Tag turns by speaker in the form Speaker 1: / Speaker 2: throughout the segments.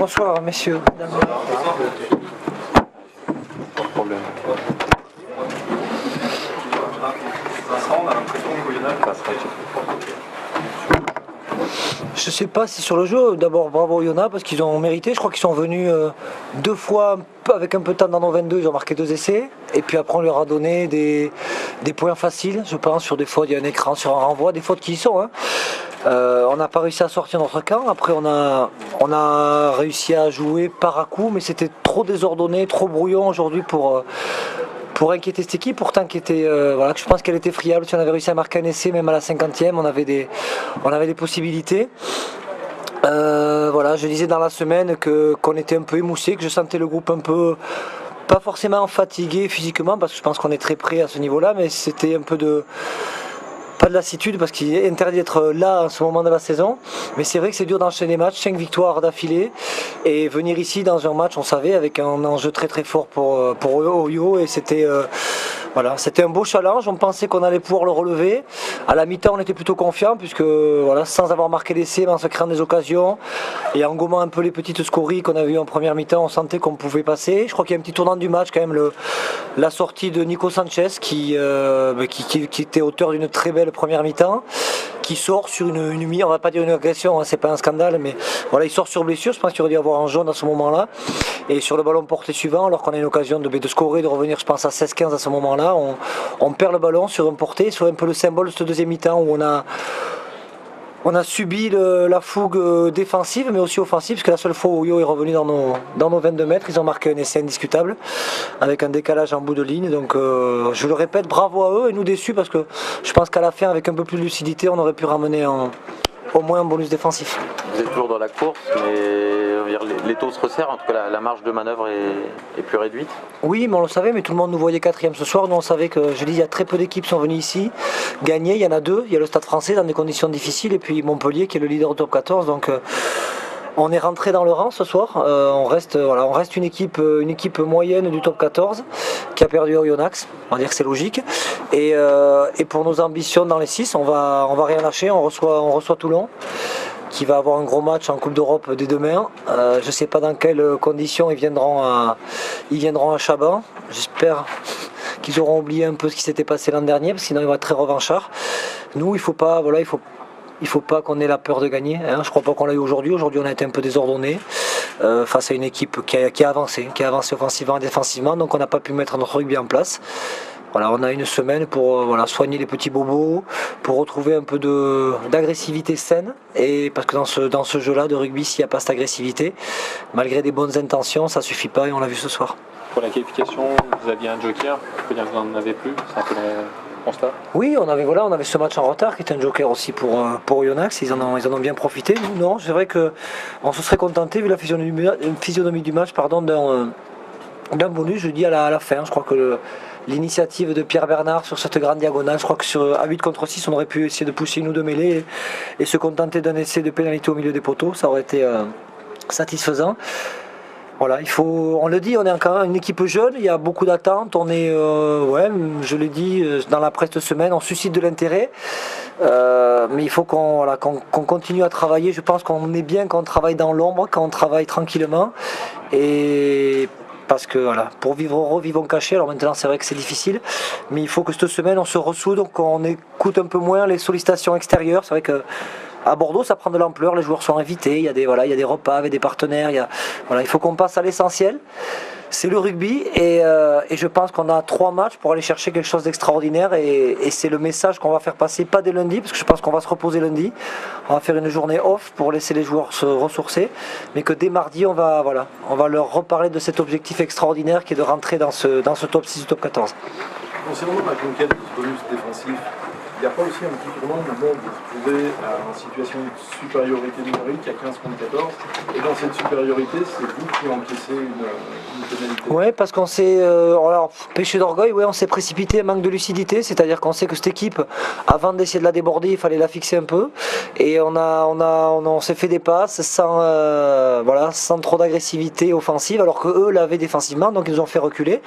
Speaker 1: Bonsoir messieurs.
Speaker 2: Pas de problème. On a l'impression qu'Oyonnax passera.
Speaker 1: Je sais pas si sur le jeu, d'abord bravo Yona parce qu'ils ont mérité, je crois qu'ils sont venus 2 fois avec un peu de temps dans nos 22, ils ont marqué 2 essais et puis après on leur a donné des points faciles, je pense, sur des fautes, il y a un écran sur un renvoi, des fautes qui y sont. Hein. On n'a pas réussi à sortir notre camp, après on a réussi à jouer par à coup mais c'était trop désordonné, trop brouillon aujourd'hui pour inquiéter cette équipe, pourtant qui était, voilà, je pense qu'elle était friable. Si on avait réussi à marquer un essai, même à la 50e, on avait des possibilités. Voilà, je disais dans la semaine qu'on était un peu émoussé, que je sentais le groupe un peu, pas forcément fatigué physiquement, parce que je pense qu'on est très près à ce niveau-là, mais c'était un peu pas de lassitude parce qu'il est interdit d'être là à ce moment de la saison, mais c'est vrai que c'est dur d'enchaîner les matchs, 5 victoires d'affilée et venir ici dans un match, on savait, avec un enjeu très très fort pour Oyo et c'était voilà, c'était un beau challenge, on pensait qu'on allait pouvoir le relever. À la mi-temps on était plutôt confiant puisque voilà, sans avoir marqué d'essai, en se créant des occasions et en gommant un peu les petites scories qu'on avait eues en première mi-temps, on sentait qu'on pouvait passer. Je crois qu'il y a un petit tournant du match quand même, la sortie de Nico Sanchez qui était auteur d'une très belle première mi-temps, qui sort sur on va pas dire une agression, hein, c'est pas un scandale, mais voilà, il sort sur blessure, je pense qu'il aurait dû avoir un jaune à ce moment-là, et sur le ballon porté suivant, alors qu'on a une occasion de scorer, de revenir je pense à 16-15 à ce moment-là, on perd le ballon sur un porté, sur un peu le symbole de cette deuxième mi-temps où on a subi la fougue défensive mais aussi offensive, parce que la seule fois où Oyo est revenu dans nos 22 mètres, ils ont marqué un essai indiscutable avec un décalage en bout de ligne. Donc je le répète, bravo à eux, et nous déçus parce que je pense qu'à la fin, avec un peu plus de lucidité, on aurait pu ramener au moins un bonus défensif.
Speaker 2: Vous êtes toujours dans la course, mais les taux se resserrent, en tout cas la marge de manœuvre est plus réduite.
Speaker 1: Oui, mais on le savait, mais tout le monde nous voyait 4e ce soir. Nous on savait que, je dis, il y a très peu d'équipes qui sont venues ici gagner. Il y en a 2, il y a le Stade Français dans des conditions difficiles et puis Montpellier qui est le leader du top 14. Donc on est rentré dans le rang ce soir. On reste une équipe moyenne du top 14 qui a perdu à Oyonnax. On va dire que c'est logique. Et pour nos ambitions dans les 6, on va rien lâcher. On reçoit Toulon, qui va avoir un gros match en Coupe d'Europe dès demain. Je ne sais pas dans quelles conditions ils viendront à Chaban. J'espère qu'ils auront oublié un peu ce qui s'était passé l'an dernier, parce que sinon ils vont être très revanchards. Nous, il faut pas qu'on ait la peur de gagner. Hein. Je ne crois pas qu'on l'a eu aujourd'hui. Aujourd'hui, on a été un peu désordonné face à une équipe qui a avancé offensivement et défensivement. Donc on n'a pas pu mettre notre rugby en place. Voilà, on a une semaine pour soigner les petits bobos, pour retrouver un peu d'agressivité saine. Et parce que dans ce jeu-là de rugby, s'il n'y a pas cette agressivité, malgré des bonnes intentions, ça ne suffit pas, et on l'a vu ce soir.
Speaker 3: Pour la qualification, vous aviez un joker, je peux dire que vous n'en avez plus, c'est un peu le constat.
Speaker 1: Oui, on avait ce match en retard qui était un joker aussi pour Oyonnax, ils en ont bien profité. Nous, non, c'est vrai qu'on se serait contenté, vu la physionomie du match, d'un bonus, je dis à la fin. Je crois que l'initiative de Pierre Bernard sur cette grande diagonale, je crois que à 8 contre 6, on aurait pu essayer de pousser une ou deux mêlées et se contenter d'un essai de pénalité au milieu des poteaux, ça aurait été satisfaisant. Voilà, on le dit, on est encore une équipe jeune, il y a beaucoup d'attentes, on est, je l'ai dit dans la presse de semaine, on suscite de l'intérêt, mais il faut qu'on continue à travailler. Je pense qu'on est bien quand on travaille dans l'ombre, quand on travaille tranquillement, et parce que voilà, pour revivons cachés. Alors maintenant c'est vrai que c'est difficile, mais il faut que cette semaine on se ressoude, qu'on écoute un peu moins les sollicitations extérieures. C'est vrai que à Bordeaux ça prend de l'ampleur, les joueurs sont invités, il y a des repas avec des partenaires, il faut qu'on passe à l'essentiel. C'est le rugby et je pense qu'on a 3 matchs pour aller chercher quelque chose d'extraordinaire, et c'est le message qu'on va faire passer, pas dès lundi, parce que je pense qu'on va se reposer lundi, on va faire une journée off pour laisser les joueurs se ressourcer, mais que dès mardi on va leur reparler de cet objectif extraordinaire qui est de rentrer dans ce top 6 ou top 14.
Speaker 4: Concernant la conquête de ce bonus défensif, il n'y a pas aussi un petit tournant maintenant de se trouver en situation de supériorité numérique à 15 contre 14, et dans cette supériorité, c'est vous qui encaissez une pénalité?
Speaker 1: Oui, parce qu'on s'est péché d'orgueil, on s'est précipité, manque de lucidité, c'est-à-dire qu'on sait que cette équipe, avant d'essayer de la déborder, il fallait la fixer un peu, et on s'est fait des passes sans trop d'agressivité offensive, alors qu'eux l'avaient défensivement, donc ils nous ont fait reculer,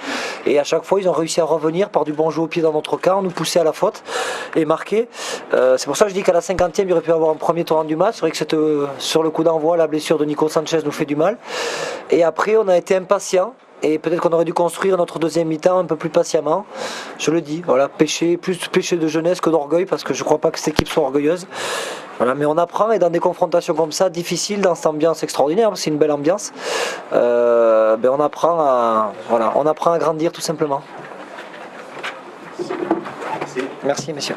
Speaker 1: et à chaque fois ils ont réussi à revenir par du bon jeu au pied dans notre camp, nous pousser à la faute, et marquer. C'est pour ça que je dis qu'à la 50e, il aurait pu avoir un premier tournant du match. C'est vrai que sur le coup d'envoi, la blessure de Nico Sanchez nous fait du mal. Et après, on a été impatients. Et peut-être qu'on aurait dû construire notre deuxième mi-temps un peu plus patiemment. Je le dis, voilà, plus péché de jeunesse que d'orgueil, parce que je ne crois pas que cette équipe soit orgueilleuse. Voilà, mais on apprend, et dans des confrontations comme ça, difficiles, dans cette ambiance extraordinaire, c'est une belle ambiance, on apprend à grandir tout simplement. Merci messieurs.